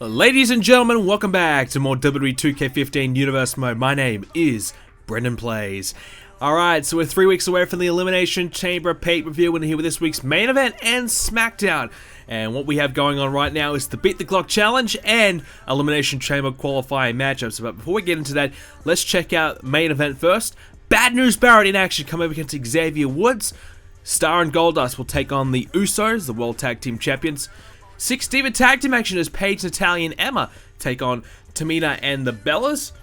Ladies and gentlemen, welcome back to more WWE 2k15 Universe Mode. My name is BrendenPlayz. Alright, so we're 3 weeks away from the Elimination Chamber pay-per-view. We're here with this week's main event and Smackdown. And what we have going on right now is the Beat the Clock Challenge and Elimination Chamber qualifying matchups. But before we get into that, let's check out main event first. Bad News Barrett in action, come up against Xavier Woods. Star and Goldust will take on the Usos, the World Tag Team Champions. 6-Diva Tag Team action as Paige, Natalya, and Emma take on Tamina and the Bellas.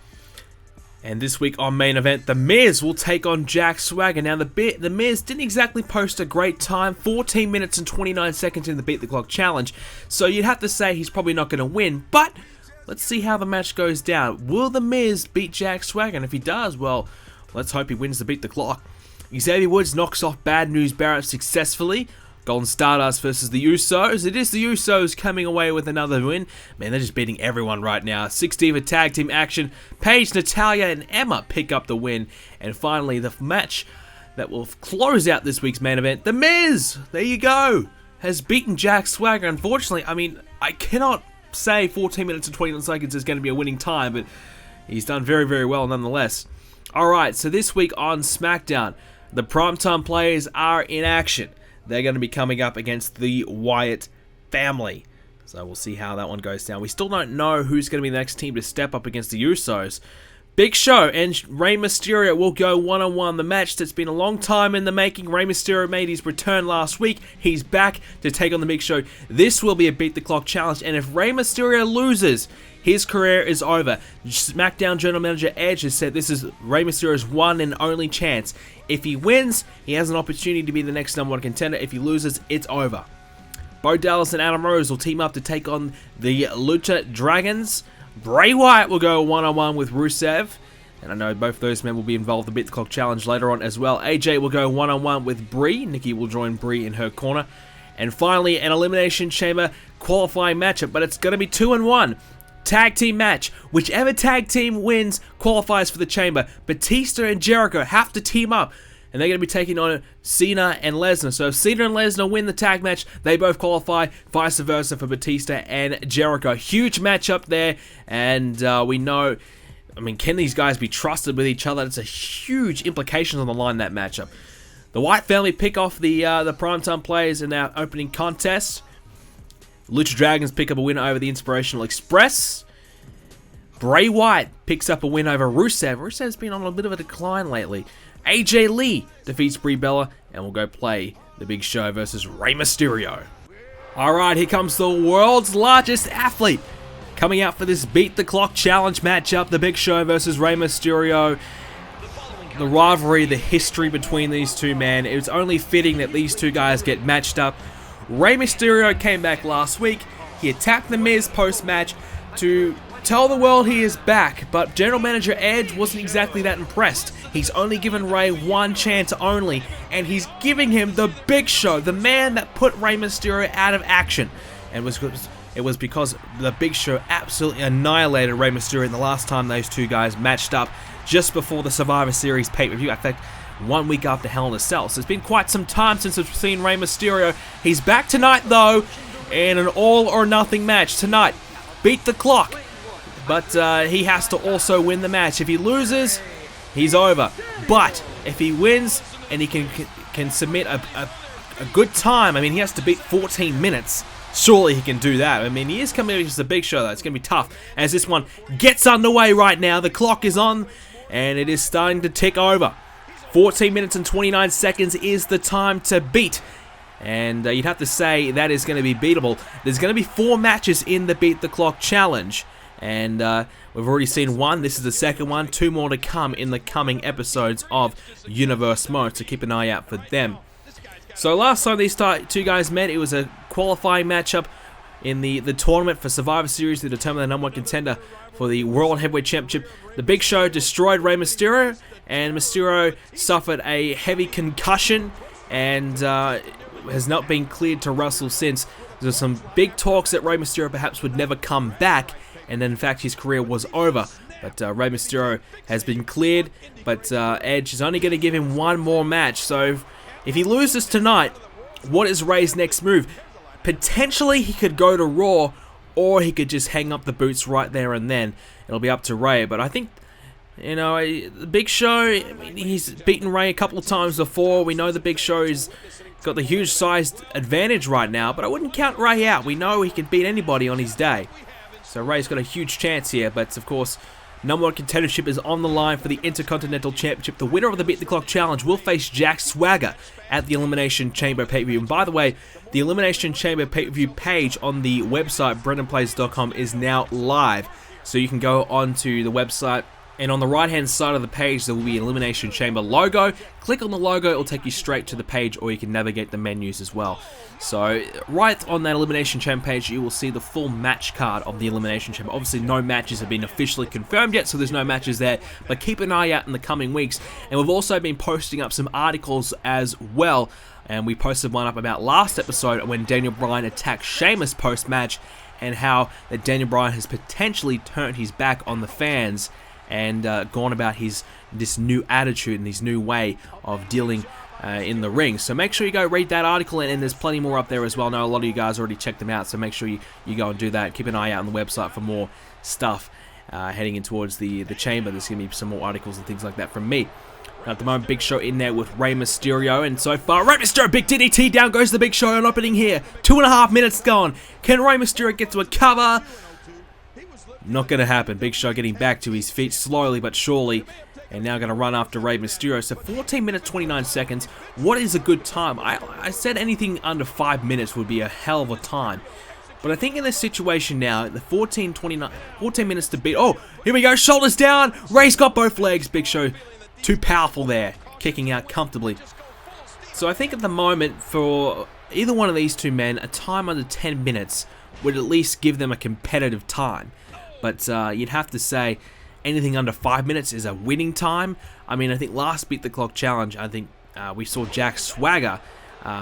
And this week on main event, The Miz will take on Jack Swagger. Now, the Miz didn't exactly post a great time, 14 minutes and 29 seconds in the Beat the Clock Challenge. So you'd have to say he's probably not going to win, but let's see how the match goes down. Will The Miz beat Jack Swagger? And if he does, well, let's hope he wins the Beat the Clock. Xavier Woods knocks off Bad News Barrett successfully. Golden Stardust versus the Usos. It is the Usos coming away with another win. Man, they're just beating everyone right now. 6-Diva Tag Team action. Paige, Natalya, and Emma pick up the win. And finally, the match that will close out this week's main event. The Miz, there you go, has beaten Jack Swagger. Unfortunately, I mean, I cannot say 14 minutes and 29 seconds is going to be a winning time, but he's done very, very well nonetheless. Alright, so this week on Smackdown, the primetime players are in action. They're going to be coming up against the Wyatt family. So we'll see how that one goes down. We still don't know who's going to be the next team to step up against the Usos. Big Show and Rey Mysterio will go one-on-one. The match that's been a long time in the making. Rey Mysterio made his return last week. He's back to take on the Big Show. This will be a Beat the Clock challenge. And if Rey Mysterio loses, his career is over. Smackdown General Manager Edge has said this is Rey Mysterio's one and only chance. If he wins, he has an opportunity to be the next #1 contender. If he loses, it's over. Bo Dallas and Adam Rose will team up to take on the Lucha Dragons. Bray Wyatt will go one-on-one with Rusev. And I know both those men will be involved in the Beat the Clock Challenge later on as well. AJ will go one-on-one with Brie. Nikki will join Brie in her corner. And finally, an Elimination Chamber qualifying matchup. But it's going to be 2-1. Tag team match. Whichever tag team wins qualifies for the chamber. Batista and Jericho have to team up, and they're going to be taking on Cena and Lesnar. So if Cena and Lesnar win the tag match, they both qualify. Vice versa for Batista and Jericho. Huge matchup there, and we know, I mean, can these guys be trusted with each other? It's a huge implications on the line, that matchup. The Wyatt family pick off the primetime players in our opening contest. Lucha Dragons pick up a win over the Inspirational Express. Bray Wyatt picks up a win over Rusev. Rusev's been on a bit of a decline lately. AJ Lee defeats Brie Bella, and we'll go play the Big Show versus Rey Mysterio. Alright, here comes the world's largest athlete coming out for this Beat the Clock Challenge matchup. The Big Show versus Rey Mysterio. The rivalry, the history between these two men. It was only fitting that these two guys get matched up. Rey Mysterio came back last week. He attacked The Miz post-match to tell the world he is back, but General Manager Edge wasn't exactly that impressed. He's only given Rey one chance only, and he's giving him the Big Show, the man that put Rey Mysterio out of action. And it was because the Big Show absolutely annihilated Rey Mysterio the last time those two guys matched up, just before the Survivor Series pay-per-view. In fact, 1 week after Hell in a Cell. So it's been quite some time since we've seen Rey Mysterio. He's back tonight, though, in an all-or-nothing match. Tonight, beat the clock. But he has to also win the match. If he loses, he's over. But if he wins and he can submit a good time, I mean, he has to beat 14 minutes. Surely he can do that. I mean, he is coming against the Big Show, though. It's going to be tough as this one gets underway right now. The clock is on, and it is starting to tick over. 14 minutes and 29 seconds is the time to beat. And you'd have to say that is going to be beatable. There's going to be 4 matches in the Beat the Clock Challenge. And we've already seen one. This is the second one. 2 more to come in the coming episodes of Universe Mode. So keep an eye out for them. So last time these two guys met, it was a qualifying matchup in the tournament for Survivor Series to determine the #1 contender for the World Heavyweight Championship. The Big Show destroyed Rey Mysterio, and Mysterio suffered a heavy concussion and has not been cleared to wrestle since. There's some big talks that Rey Mysterio perhaps would never come back, and then in fact his career was over. But Rey Mysterio has been cleared, but Edge is only going to give him one more match. So if he loses tonight, what is Rey's next move? Potentially he could go to Raw, or he could just hang up the boots right there and then. It'll be up to Rey, but I think, you know, the Big Show, I mean, he's beaten Rey a couple of times before. We know the Big Show's got the huge sized advantage right now, but I wouldn't count Rey out. We know he can beat anybody on his day. So Rey's got a huge chance here, but of course, #1 contendership is on the line for the Intercontinental Championship. The winner of the Beat the Clock Challenge will face Jack Swagger at the Elimination Chamber pay-per-view. And by the way, the Elimination Chamber pay-per-view page on the website, BrendenPlayz.com, is now live. So you can go onto the website, and on the right-hand side of the page, there will be an Elimination Chamber logo. Click on the logo, it'll take you straight to the page, or you can navigate the menus as well. So, right on that Elimination Chamber page, you will see the full match card of the Elimination Chamber. Obviously, no matches have been officially confirmed yet, so there's no matches there, but keep an eye out in the coming weeks. And we've also been posting up some articles as well, and we posted one up about last episode when Daniel Bryan attacked Sheamus post-match, and how that Daniel Bryan has potentially turned his back on the fans and gone about this new attitude and his new way of dealing in the ring. So make sure you go read that article, and there's plenty more up there as well. I know a lot of you guys already checked them out, so make sure you go and do that. Keep an eye out on the website for more stuff heading in towards the chamber. There's going to be some more articles and things like that from me. At the moment, Big Show in there with Rey Mysterio, and so far, Rey Mysterio, big DDT, down goes the Big Show on opening here. 2.5 minutes gone. Can Rey Mysterio get to a cover? Not going to happen. Big Show getting back to his feet slowly but surely, and now going to run after Rey Mysterio. So 14 minutes 29 seconds. What is a good time? I said anything under 5 minutes would be a hell of a time. But I think in this situation now, the 14 minutes to beat. Oh, here we go. Shoulders down. Rey's got both legs. Big Show too powerful there, kicking out comfortably. So I think at the moment, for either one of these two men, a time under 10 minutes would at least give them a competitive time. But you'd have to say anything under 5 minutes is a winning time. I mean, I think last Beat the Clock Challenge, I think we saw Jack Swagger.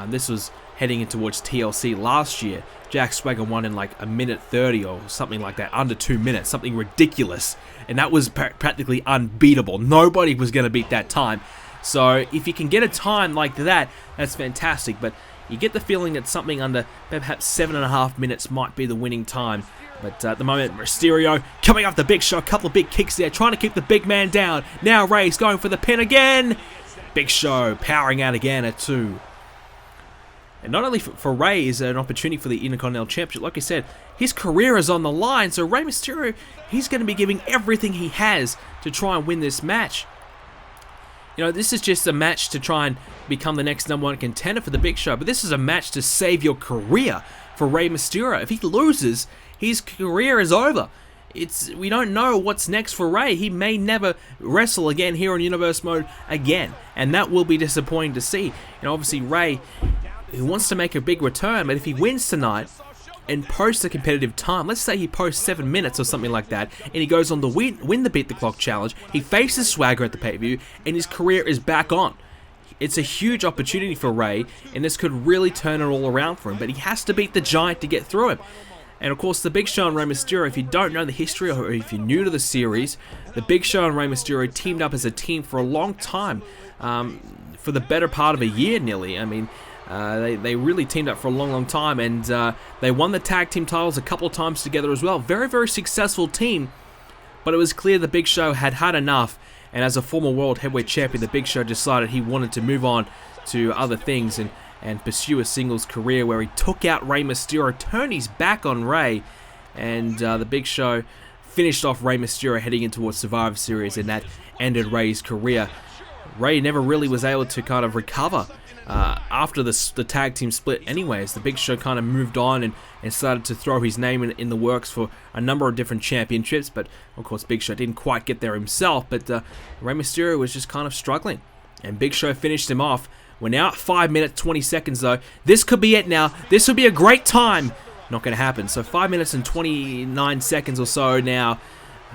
This was heading in towards TLC last year. Jack Swagger won in like 1:30 or something like that, under 2 minutes, something ridiculous. And that was practically unbeatable. Nobody was going to beat that time. So if you can get a time like that, that's fantastic. But you get the feeling that something under perhaps 7.5 minutes might be the winning time. But at the moment, Mysterio coming off the Big Show, a couple of big kicks there, trying to keep the big man down. Now Rey's going for the pin again. Big Show powering out again at 2. And not only for Rey is an opportunity for the Intercontinental Championship, like I said, his career is on the line. So Rey Mysterio, he's going to be giving everything he has to try and win this match. You know, this is just a match to try and become the next #1 contender for the Big Show, but this is a match to save your career for Rey Mysterio. If he loses, his career is over. We don't know what's next for Rey. He may never wrestle again here in Universe Mode again, and that will be disappointing to see. You know, obviously Rey, he wants to make a big return, but if he wins tonight and posts a competitive time, let's say he posts 7 minutes or something like that, and he goes on to win the Beat the Clock Challenge, he faces Swagger at the pay-per-view, and his career is back on. It's a huge opportunity for Rey, and this could really turn it all around for him, but he has to beat the Giant to get through him. And of course, the Big Show and Rey Mysterio, if you don't know the history, or if you're new to the series, the Big Show and Rey Mysterio teamed up as a team for a long time, for the better part of a year nearly. I mean, they really teamed up for a long time, and they won the tag team titles a couple of times together as well. Very, very successful team, but it was clear the Big Show had had enough, and as a former World Heavyweight Champion, the Big Show decided he wanted to move on to other things and pursue a singles career where he took out Rey Mysterio, turned his back on Rey, and the Big Show finished off Rey Mysterio heading in towards Survivor Series, and that ended Rey's career. Rey never really was able to kind of recover after the tag team split anyways. The Big Show kind of moved on and started to throw his name in the works for a number of different championships, but of course Big Show didn't quite get there himself, but Rey Mysterio was just kind of struggling, and Big Show finished him off. We're now at 5 minutes 20 seconds though. This could be it now. This would be a great time. Not going to happen. So 5 minutes and 29 seconds or so now.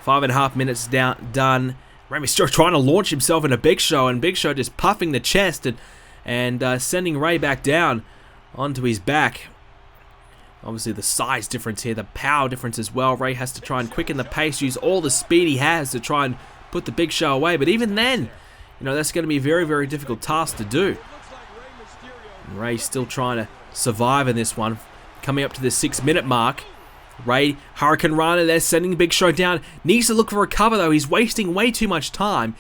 5.5 minutes done. Rey Mysterio trying to launch himself into Big Show, and Big Show just puffing the chest and sending Rey back down onto his back. Obviously the size difference here, the power difference as well. Rey has to try and quicken the pace, use all the speed he has to try and put the Big Show away. But even then, you know, that's going to be a very, very difficult task to do. And Rey's still trying to survive in this one. Coming up to the 6 minute mark. Rey, Hurricane Rana, they're sending Big Show down. Needs to look for a cover though. He's wasting way too much time.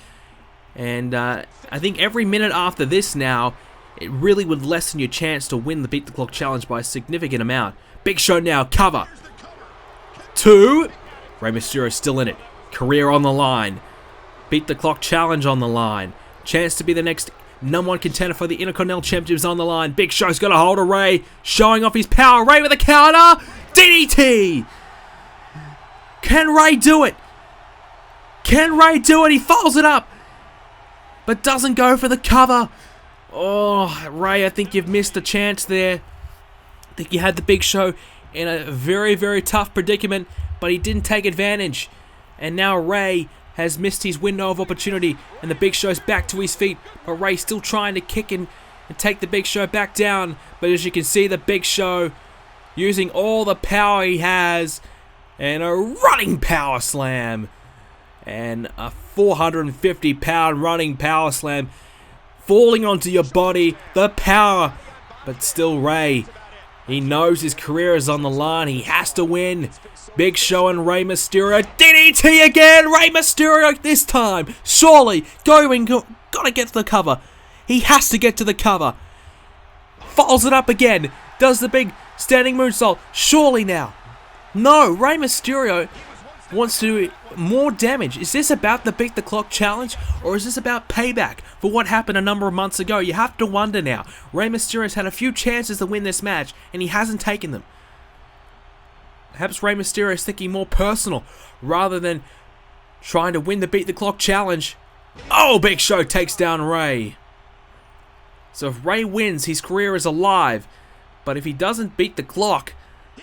And I think every minute after this now, it really would lessen your chance to win the Beat the Clock challenge by a significant amount. Big Show now, cover. 2. Rey Mysterio still in it. Career on the line. Beat the Clock challenge on the line. Chance to be the next #1 contender for the Intercontinental Championships on the line. Big Show's got a hold of Rey, showing off his power. Rey with a counter. DDT! Can Rey do it? Can Rey do it? He follows it up, but doesn't go for the cover. Oh, Rey, I think you've missed the chance there. I think you had the Big Show in a very, very tough predicament, but he didn't take advantage. And now Rey has missed his window of opportunity, and the Big Show's back to his feet, but Rey's still trying to kick and take the Big Show back down. But as you can see, the Big Show using all the power he has, and a running power slam, and a 450-pound running power slam, falling onto your body, the power. But still, Rey, he knows his career is on the line. He has to win. Big Show and Rey Mysterio. DDT again! Rey Mysterio this time. Surely. Gotta get to the cover. He has to get to the cover. Follows it up again. Does the big standing moonsault. Surely now. No, Rey Mysterio wants to do more damage. Is this about the Beat the Clock challenge, or is this about payback for what happened a number of months ago? You have to wonder now. Rey Mysterio's had a few chances to win this match, and he hasn't taken them. Perhaps Rey Mysterio is thinking more personal rather than trying to win the Beat the Clock challenge. Oh, Big Show takes down Rey. So if Rey wins, his career is alive. But if he doesn't beat the clock,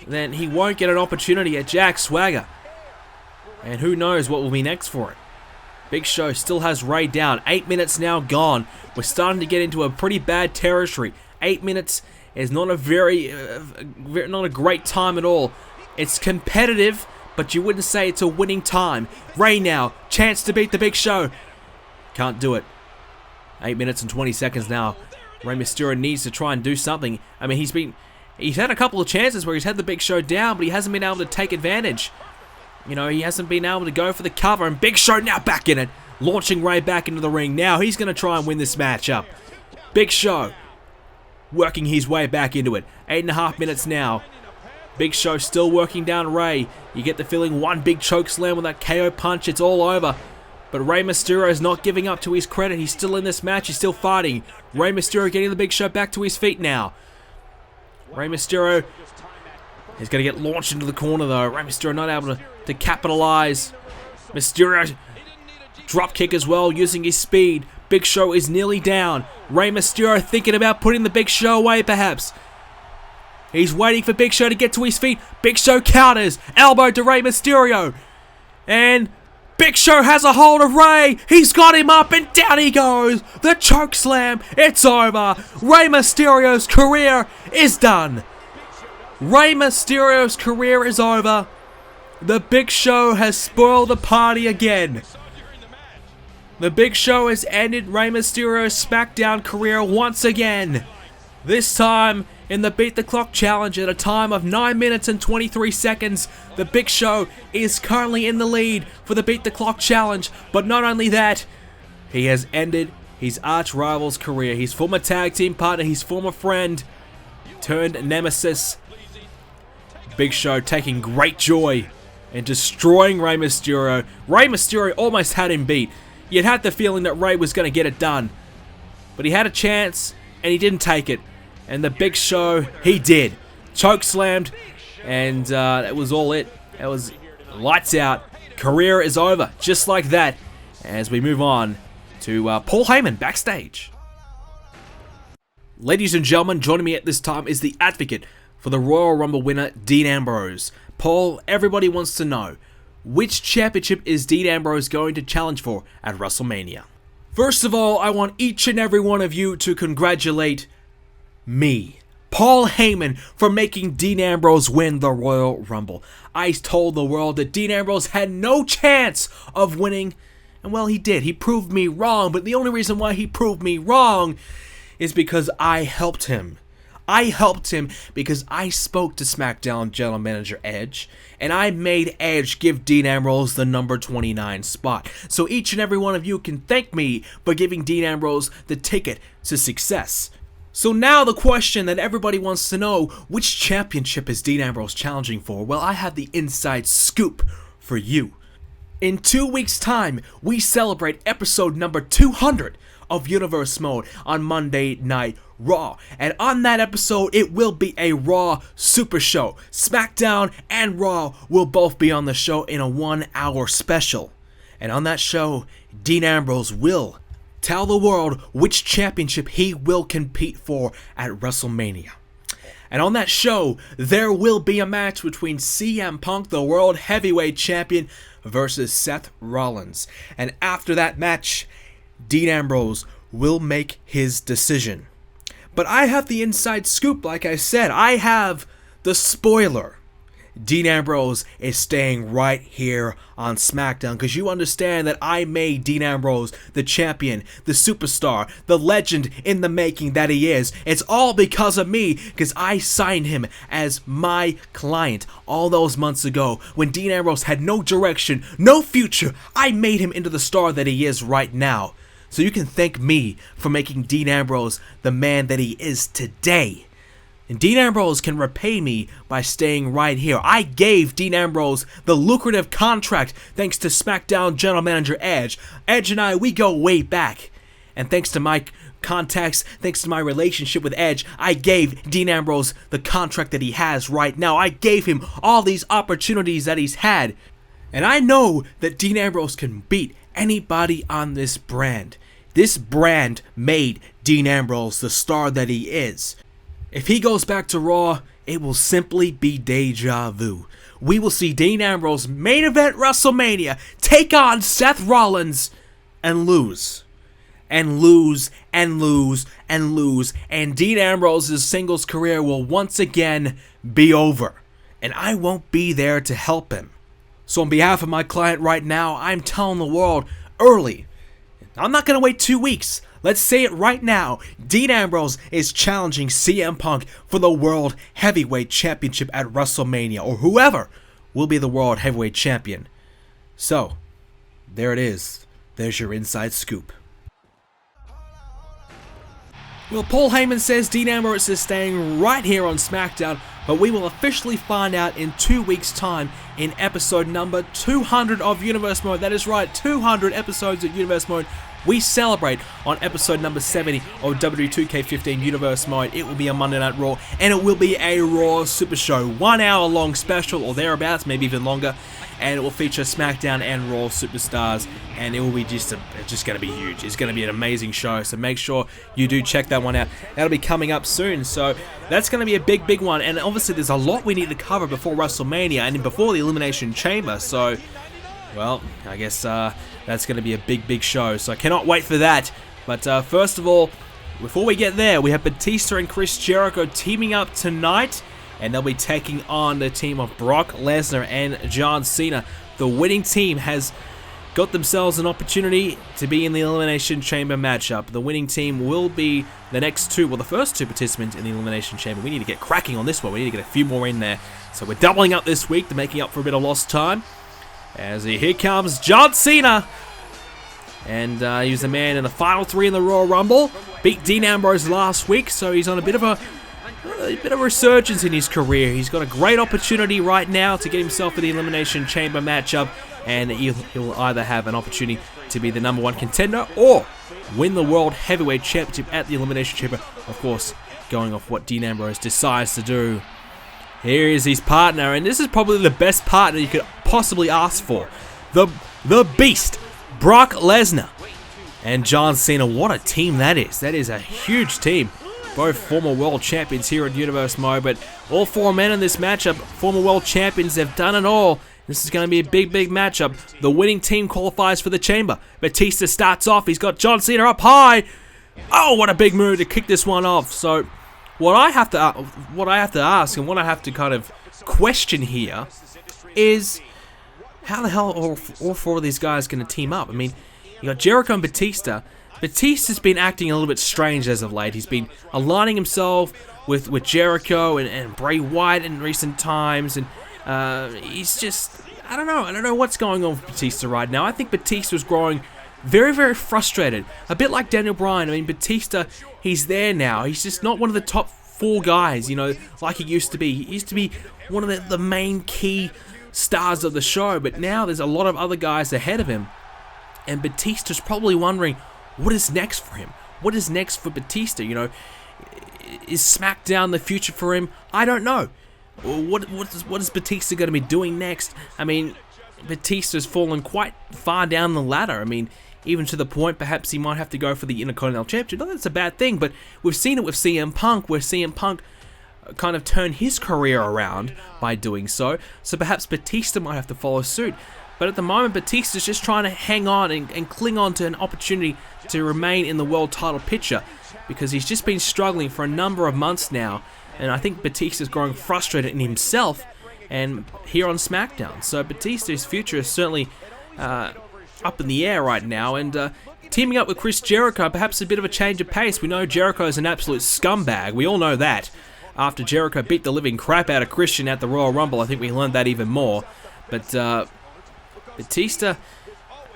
then he won't get an opportunity at Jack Swagger. And who knows what will be next for it. Big Show still has Rey down. 8 minutes now gone. We're starting to get into a pretty bad territory. 8 minutes is not a not a great time at all. It's competitive, but you wouldn't say it's a winning time. Rey now, chance to beat the Big Show. Can't do it. 8 minutes and 20 seconds now. Rey Mysterio needs to try and do something. I mean, he's had a couple of chances where he's had the Big Show down, but he hasn't been able to take advantage. You know, he hasn't been able to go for the cover, and Big Show now back in it, launching Rey back into the ring. Now he's going to try and win this match up. Big Show working his way back into it. 8.5 minutes now. Big Show still working down Rey. You get the feeling one big choke slam with that KO punch, it's all over. But Rey Mysterio is not giving up. To his credit, he's still in this match, he's still fighting. Rey Mysterio getting the Big Show back to his feet now. Rey Mysterio is going to get launched into the corner though. Rey Mysterio not able to capitalize. Mysterio drop kick as well, using his speed. Big Show is nearly down. Rey Mysterio thinking about putting the Big Show away perhaps. He's waiting for Big Show to get to his feet. Big Show counters. Elbow to Rey Mysterio. And Big Show has a hold of Rey. He's got him up and down he goes. The choke slam. It's over. Rey Mysterio's career is done. Rey Mysterio's career is over. The Big Show has spoiled the party again. The Big Show has ended Rey Mysterio's Smackdown career once again. This time in the Beat the Clock challenge at a time of 9 minutes and 23 seconds. The Big Show is currently in the lead for the Beat the Clock challenge. But not only that, he has ended his arch rival's career. His former tag team partner, his former friend, turned nemesis. Big Show taking great joy in destroying Rey Mysterio. Rey Mysterio almost had him beat. You'd had the feeling that Rey was going to get it done. But he had a chance and he didn't take it. And the Big Show, he did. Choke slammed, and that was all it. That was lights out. Career is over, just like that. As we move on to Paul Heyman backstage. Ladies and gentlemen, joining me at this time is the advocate for the Royal Rumble winner, Dean Ambrose. Paul, everybody wants to know, which championship is Dean Ambrose going to challenge for at WrestleMania? First of all, I want each and every one of you to congratulate me, Paul Heyman, for making Dean Ambrose win the Royal Rumble. I told the world that Dean Ambrose had no chance of winning, and well, he did. He proved me wrong, but the only reason why he proved me wrong is because I helped him. I helped him because I spoke to Smackdown General Manager Edge, and I made Edge give Dean Ambrose the number 29 spot. So each and every one of you can thank me for giving Dean Ambrose the ticket to success. So now the question that everybody wants to know, which championship is Dean Ambrose challenging for? Well, I have the inside scoop for you. In 2 weeks' time, we celebrate episode number 200 of Universe Mode on Monday Night Raw. And on that episode, it will be a Raw Super Show. SmackDown and Raw will both be on the show in a 1-hour special. And on that show, Dean Ambrose will tell the world which championship he will compete for at WrestleMania. And on that show, there will be a match between CM Punk, the World Heavyweight Champion, versus Seth Rollins. And after that match, Dean Ambrose will make his decision. But I have the inside scoop, like I said. I have the spoiler. Dean Ambrose is staying right here on SmackDown because you understand that I made Dean Ambrose the champion, the superstar, the legend in the making that he is. It's all because of me, because I signed him as my client all those months ago when Dean Ambrose had no direction, no future. I made him into the star that he is right now. So you can thank me for making Dean Ambrose the man that he is today. And Dean Ambrose can repay me by staying right here. I gave Dean Ambrose the lucrative contract thanks to SmackDown General Manager Edge. Edge and I, we go way back. And thanks to my contacts, thanks to my relationship with Edge, I gave Dean Ambrose the contract that he has right now. I gave him all these opportunities that he's had. And I know that Dean Ambrose can beat anybody on this brand. This brand made Dean Ambrose the star that he is. If he goes back to Raw, it will simply be deja vu. We will see Dean Ambrose main event WrestleMania, take on Seth Rollins, and lose. And lose, and lose, and lose. And Dean Ambrose's singles career will once again be over. And I won't be there to help him. So on behalf of my client right now, I'm telling the world early. I'm not going to wait 2 weeks. Let's say it right now. Dean Ambrose is challenging CM Punk for the World Heavyweight Championship at WrestleMania, or whoever will be the World Heavyweight Champion. So, there it is. There's your inside scoop. Well, Paul Heyman says Dean Ambrose is staying right here on SmackDown, but we will officially find out in 2 weeks' time in episode number 200 of Universe Mode. That is right, 200 episodes of Universe Mode. We celebrate on episode number 70 of WWE 2k15 Universe Mode. It will be a Monday Night Raw, and it will be a Raw Super Show. 1 hour long special, or thereabouts, maybe even longer. And it will feature SmackDown and Raw superstars, and it will be just going to be huge. It's going to be an amazing show, so make sure you do check that one out. That'll be coming up soon, so that's going to be a big one. And obviously there's a lot we need to cover before WrestleMania and before the Elimination Chamber, so, well, I guess that's going to be a big show, so I cannot wait for that. But first of all, before we get there, we have Batista and Chris Jericho teaming up tonight, and they'll be taking on the team of Brock Lesnar and John Cena. The winning team has got themselves an opportunity to be in the Elimination Chamber matchup. The winning team will be the next two, well, the first two participants in the Elimination Chamber. We need to get cracking on this one. We need to get a few more in there. So we're doubling up this week to making up for a bit of lost time. As here comes John Cena. And he was the man in the final three in the Royal Rumble. Beat Dean Ambrose last week, so he's on a bit of a resurgence in his career. He's got a great opportunity right now to get himself in the Elimination Chamber matchup, and he'll either have an opportunity to be the #1 contender or win the World Heavyweight Championship at the Elimination Chamber. Of course, going off what Dean Ambrose decides to do. Here is his partner, and this is probably the best partner you could possibly ask for. The Beast, Brock Lesnar, and John Cena. What a team that is. That is a huge team. Both former world champions here in Universe Mode, but all four men in this matchup, former world champions, they've done it all. This is going to be a big matchup. The winning team qualifies for the chamber. Batista starts off. He's got John Cena up high. Oh, what a big move to kick this one off. So, what I have to ask and what I have to kind of question here is how the hell are all four of these guys going to team up? I mean, you got Jericho and Batista. Batista's been acting a little bit strange as of late. He's been aligning himself with Jericho and Bray Wyatt in recent times, and he's just, I don't know what's going on with Batista right now. I think Batista's growing very, very frustrated. A bit like Daniel Bryan. I mean, Batista, he's there now. He's just not one of the top 4 guys, like he used to be. He used to be one of the main key stars of the show, but now there's a lot of other guys ahead of him. And Batista's probably wondering, what is next for him? What is next for Batista? Is Smackdown the future for him? I don't know. What is Batista going to be doing next? I mean, Batista's fallen quite far down the ladder. I mean, even to the point perhaps he might have to go for the Intercontinental Championship. Not that it's a bad thing, but we've seen it with CM Punk, where CM Punk kind of turned his career around by doing so. So perhaps Batista might have to follow suit. But at the moment, Batista's just trying to hang on and cling on to an opportunity to remain in the world title picture, because he's just been struggling for a number of months now. And I think Batista's growing frustrated in himself and here on SmackDown. So Batista's future is certainly up in the air right now, and teaming up with Chris Jericho, perhaps a bit of a change of pace. We know Jericho is an absolute scumbag. We all know that. After Jericho beat the living crap out of Christian at the Royal Rumble, I think we learned that even more. But Batista,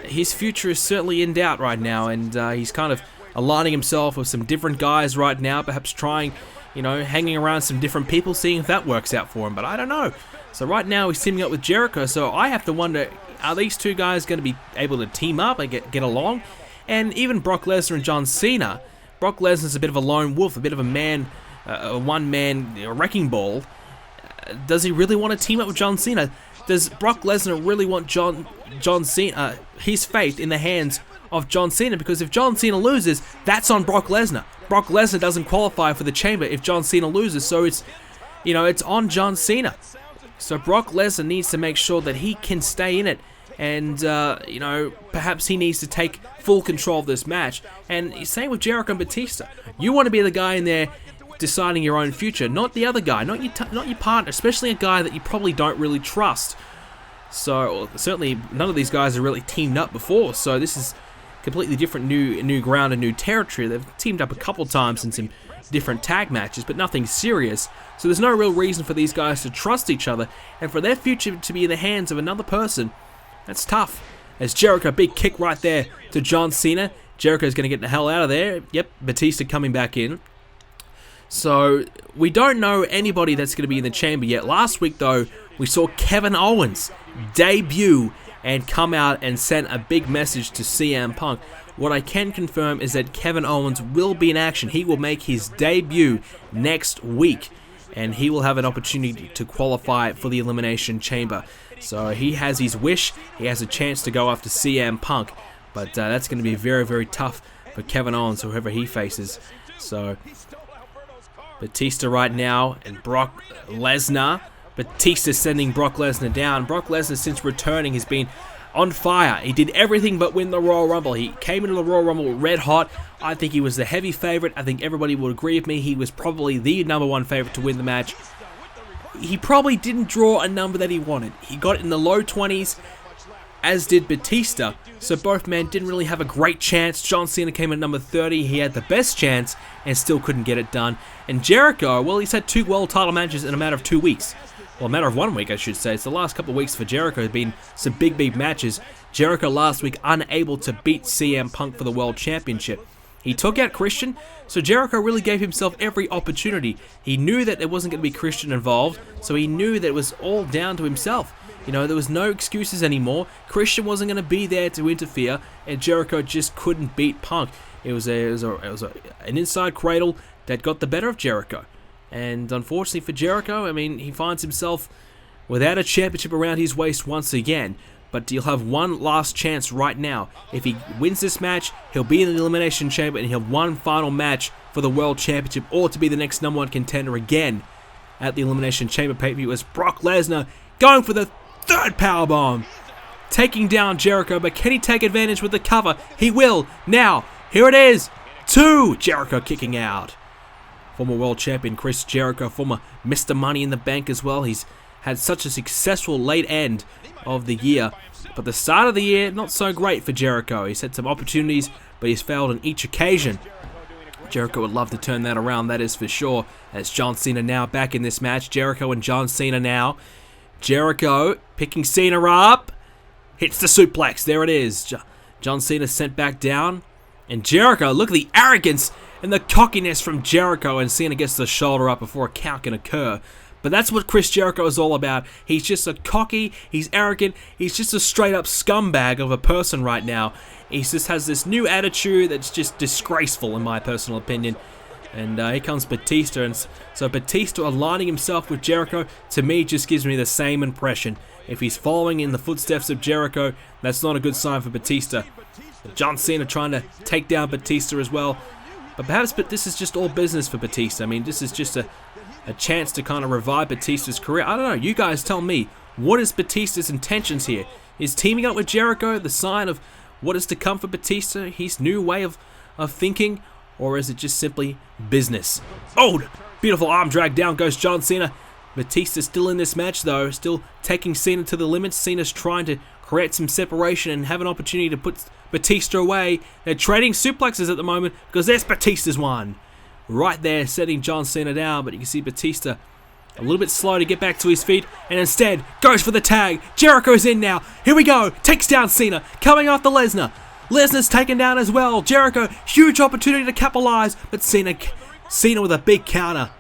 his future is certainly in doubt right now, and he's kind of aligning himself with some different guys right now, perhaps trying, hanging around some different people, seeing if that works out for him, but I don't know. So right now he's teaming up with Jericho, so I have to wonder, are these two guys going to be able to team up and get along? And even Brock Lesnar and John Cena. Brock Lesnar's a bit of a lone wolf, a bit of a man, a one-man wrecking ball. Does he really want to team up with John Cena? Does Brock Lesnar really want John Cena, his fate in the hands of John Cena? Because if John Cena loses, that's on Brock Lesnar. Brock Lesnar doesn't qualify for the Chamber if John Cena loses, so it's on John Cena. So Brock Lesnar needs to make sure that he can stay in it, and perhaps he needs to take full control of this match. And same with Jericho and Batista. You want to be the guy in there deciding your own future, not the other guy, not your partner, especially a guy that you probably don't really trust. So certainly none of these guys are really teamed up before, so this is completely different new ground and new territory. They've teamed up a couple times in some different tag matches, but nothing serious. So there's no real reason for these guys to trust each other, and for their future to be in the hands of another person, that's tough. As Jericho, big kick right there to John Cena. Jericho's going to get the hell out of there. Yep, Batista coming back in. So we don't know anybody that's going to be in the Chamber yet. Last week, though, we saw Kevin Owens debut and come out and send a big message to CM Punk. What I can confirm is that Kevin Owens will be in action. He will make his debut next week, and he will have an opportunity to qualify for the Elimination Chamber. So he has his wish. He has a chance to go after CM Punk, but that's going to be very, very tough for Kevin Owens, whoever he faces. So Batista right now and Brock Lesnar. Batista sending Brock Lesnar down. Brock Lesnar, since returning, has been on fire. He did everything but win the Royal Rumble. He came into the Royal Rumble red hot. I think he was the heavy favorite. I think everybody would agree with me. He was probably the #1 favorite to win the match. He probably didn't draw a number that he wanted. He got it in the low 20s, as did Batista. So both men didn't really have a great chance. John Cena came in at #30. He had the best chance and still couldn't get it done. And Jericho, well, he's had 2 world title matches in a matter of 2 weeks. Well, a matter of 1 week, I should say. It's the last couple of weeks for Jericho have been some big matches. Jericho last week unable to beat CM Punk for the World Championship. He took out Christian, so Jericho really gave himself every opportunity. He knew that there wasn't going to be Christian involved, so he knew that it was all down to himself. There was no excuses anymore. Christian wasn't going to be there to interfere, and Jericho just couldn't beat Punk. It was an inside cradle that got the better of Jericho. And unfortunately for Jericho, I mean, he finds himself without a championship around his waist once again. But he'll have one last chance right now. If he wins this match, he'll be in the Elimination Chamber and he'll have one final match for the World Championship, or to be the next #1 contender again at the Elimination Chamber pay-per-view, as Brock Lesnar going for the 3rd powerbomb, taking down Jericho. But can he take advantage with the cover? He will. Now, here it is. 2. Jericho kicking out. Former World Champion Chris Jericho, former Mr. Money in the Bank as well. He's had such a successful late end of the year. But the start of the year, not so great for Jericho. He's had some opportunities, but he's failed on each occasion. Jericho would love to turn that around, that is for sure. As John Cena now back in this match. Jericho and John Cena now. Jericho picking Cena up. Hits the suplex. There it is. John Cena sent back down. And Jericho, look at the arrogance and the cockiness from Jericho. And Cena gets the shoulder up before a count can occur. But that's what Chris Jericho is all about. He's just a cocky, he's arrogant, he's just a straight up scumbag of a person right now. He just has this new attitude that's just disgraceful in my personal opinion. And here comes Batista. And so Batista aligning himself with Jericho, to me, just gives me the same impression. If he's following in the footsteps of Jericho, that's not a good sign for Batista. John Cena trying to take down Batista as well. But perhaps this is just all business for Batista. I mean, this is just a chance to kind of revive Batista's career. I don't know, you guys tell me, what is Batista's intentions here? Is teaming up with Jericho the sign of what is to come for Batista, his new way of thinking, or is it just simply business? Oh, beautiful arm drag, down goes John Cena. Batista still in this match though, still taking Cena to the limits. Cena's trying to create some separation and have an opportunity to put Batista away. They're trading suplexes at the moment because there's Batista's one. Right there, setting John Cena down, but you can see Batista a little bit slow to get back to his feet, and instead goes for the tag. Jericho's in now. Here we go. Takes down Cena, coming after Lesnar. Lesnar's taken down as well. Jericho, huge opportunity to capitalize, but Cena with a big counter.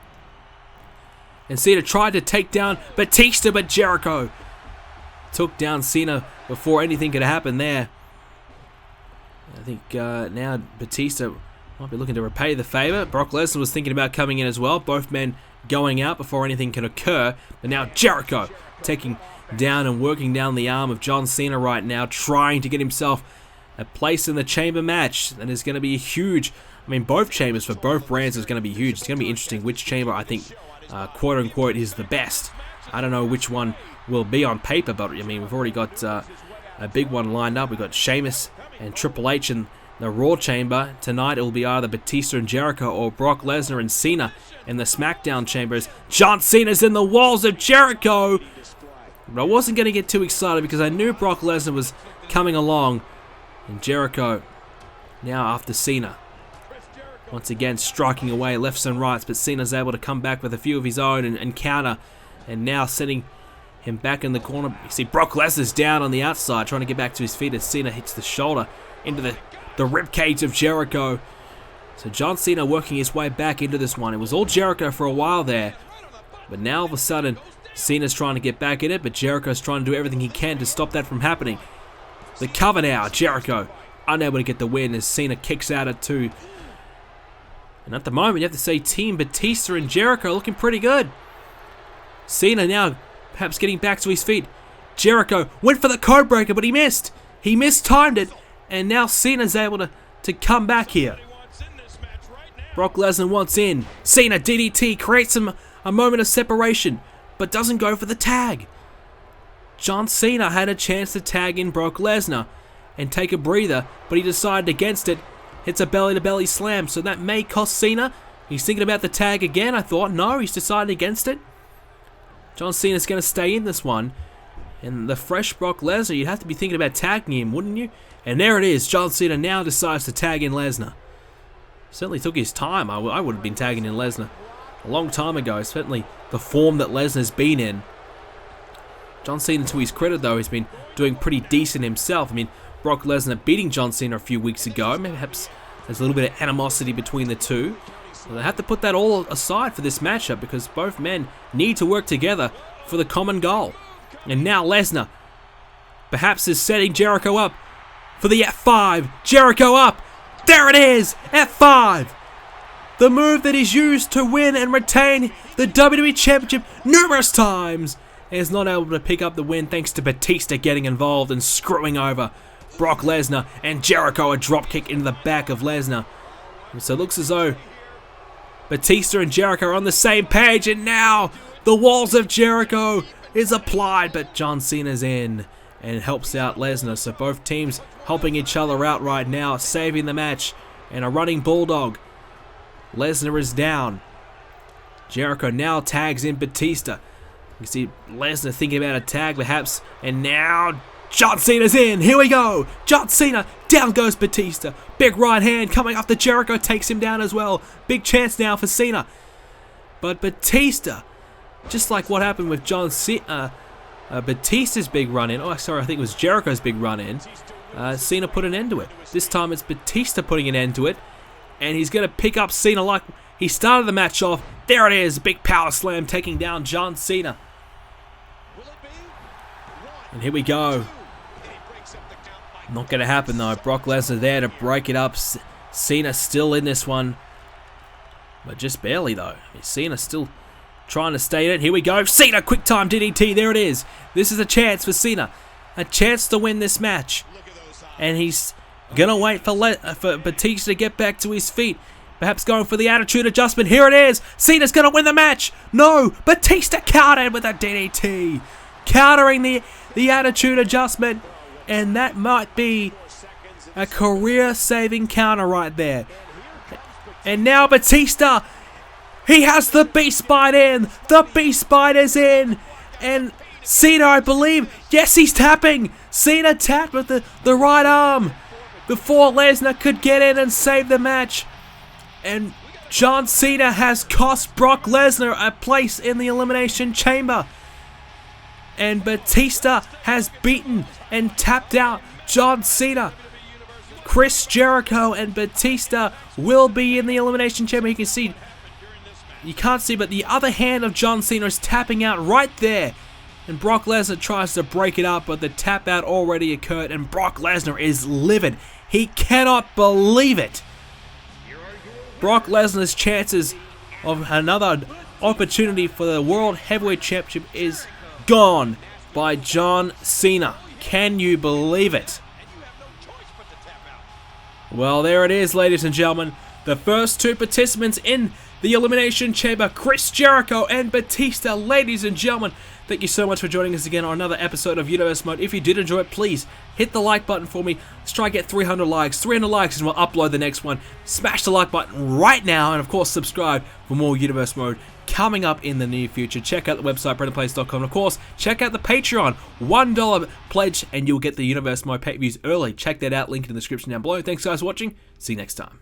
And Cena tried to take down Batista, but Jericho took down Cena before anything could happen there. I think now Batista might be looking to repay the favor. Brock Lesnar was thinking about coming in as well. Both men going out before anything can occur. But now Jericho taking down and working down the arm of John Cena right now, trying to get himself a place in the chamber match. And is going to be huge. I mean, both chambers for both brands is going to be huge. It's going to be interesting which chamber I think, quote unquote, is the best. I don't know which one will be on paper, but I mean, we've already got a big one lined up. We've got Sheamus and Triple H in the Raw chamber. Tonight it will be either Batista and Jericho or Brock Lesnar and Cena in the Smackdown chambers. John Cena's in the walls of Jericho. But I wasn't going to get too excited because I knew Brock Lesnar was coming along. And Jericho now after Cena. Once again striking away lefts and rights, but Cena's able to come back with a few of his own and counter. And now setting him back in the corner. You see Brock Lesnar's down on the outside trying to get back to his feet as Cena hits the shoulder into the ribcage of Jericho. So John Cena working his way back into this one. It was all Jericho for a while there. But now all of a sudden, Cena's trying to get back in it, but Jericho's trying to do everything he can to stop that from happening. The cover now, Jericho unable to get the win as Cena kicks out at 2. And at the moment, you have to say Team Batista and Jericho looking pretty good. Cena now perhaps getting back to his feet. Jericho went for the code breaker, but he missed. He mistimed it. And now Cena's able to come back here. Brock Lesnar wants in. Cena DDT creates a moment of separation, but doesn't go for the tag. John Cena had a chance to tag in Brock Lesnar and take a breather, but he decided against it. Hits a belly-to-belly slam, so that may cost Cena. He's thinking about the tag again, I thought. No, he's decided against it. John Cena's going to stay in this one. And the fresh Brock Lesnar, you'd have to be thinking about tagging him, wouldn't you? And there it is. John Cena now decides to tag in Lesnar. Certainly took his time. I would have been tagging in Lesnar a long time ago. Certainly the form that Lesnar's been in. John Cena, to his credit, though, has been doing pretty decent himself. I mean, Brock Lesnar beating John Cena a few weeks ago. Maybe perhaps there's a little bit of animosity between the two. So they have to put that all aside for this matchup because both men need to work together for the common goal. And now Lesnar perhaps is setting Jericho up for the F5. Jericho up. There it is. F5. The move that is used to win and retain the WWE Championship numerous times. And is not able to pick up the win thanks to Batista getting involved and screwing over Brock Lesnar. And Jericho a dropkick into the back of Lesnar. And so it looks as though Batista and Jericho are on the same page. And now the walls of Jericho is applied, but John Cena's in and helps out Lesnar. So both teams helping each other out right now, saving the match. And a running bulldog. Lesnar is down. Jericho now tags in Batista. You see Lesnar thinking about a tag perhaps, and now John Cena's in. Here we go. John Cena, down goes Batista. Big right hand coming off the Jericho, takes him down as well. Big chance now for Cena. But Batista, just like what happened with John Cena, Batista's big run in. Oh, sorry, I think it was Jericho's big run in. Cena put an end to it. This time it's Batista putting an end to it. And he's going to pick up Cena like he started the match off. There it is. Big power slam taking down John Cena. And here we go. Not going to happen though. Brock Lesnar there to break it up. Cena still in this one. But just barely though. Cena still trying to stay in it. Here we go. Cena, quick time DDT. There it is. This is a chance for Cena. A chance to win this match. And he's going to wait for Batista to get back to his feet. Perhaps going for the attitude adjustment. Here it is. Cena's going to win the match. No. Batista countered with a DDT. Countering the attitude adjustment. And that might be a career-saving counter right there. And now Batista, he has the Beast Bite in. The Beast Bite is in. And Cena, I believe, yes, he's tapping. Cena tapped with the right arm before Lesnar could get in and save the match. And John Cena has cost Brock Lesnar a place in the Elimination Chamber. And Batista has beaten and tapped out John Cena. Chris Jericho and Batista will be in the Elimination Chamber. You can't see, but the other hand of John Cena is tapping out right there. And Brock Lesnar tries to break it up, but the tap out already occurred, and Brock Lesnar is livid. He cannot believe it. Brock Lesnar's chances of another opportunity for the World Heavyweight Championship is gone by John Cena. Can you believe it? Well, there it is, ladies and gentlemen. The first two participants in the Elimination Chamber, Chris Jericho and Batista. Ladies and gentlemen, thank you so much for joining us again on another episode of Universe Mode. If you did enjoy it, please hit the like button for me. Let's try to get 300 likes. 300 likes and we'll upload the next one. Smash the like button right now, and of course subscribe for more Universe Mode coming up in the near future. Check out the website, BrendenPlayz.com. And of course, check out the Patreon. $1 pledge and you'll get the Universe Mode pay-per-views early. Check that out. Link in the description down below. Thanks guys for watching. See you next time.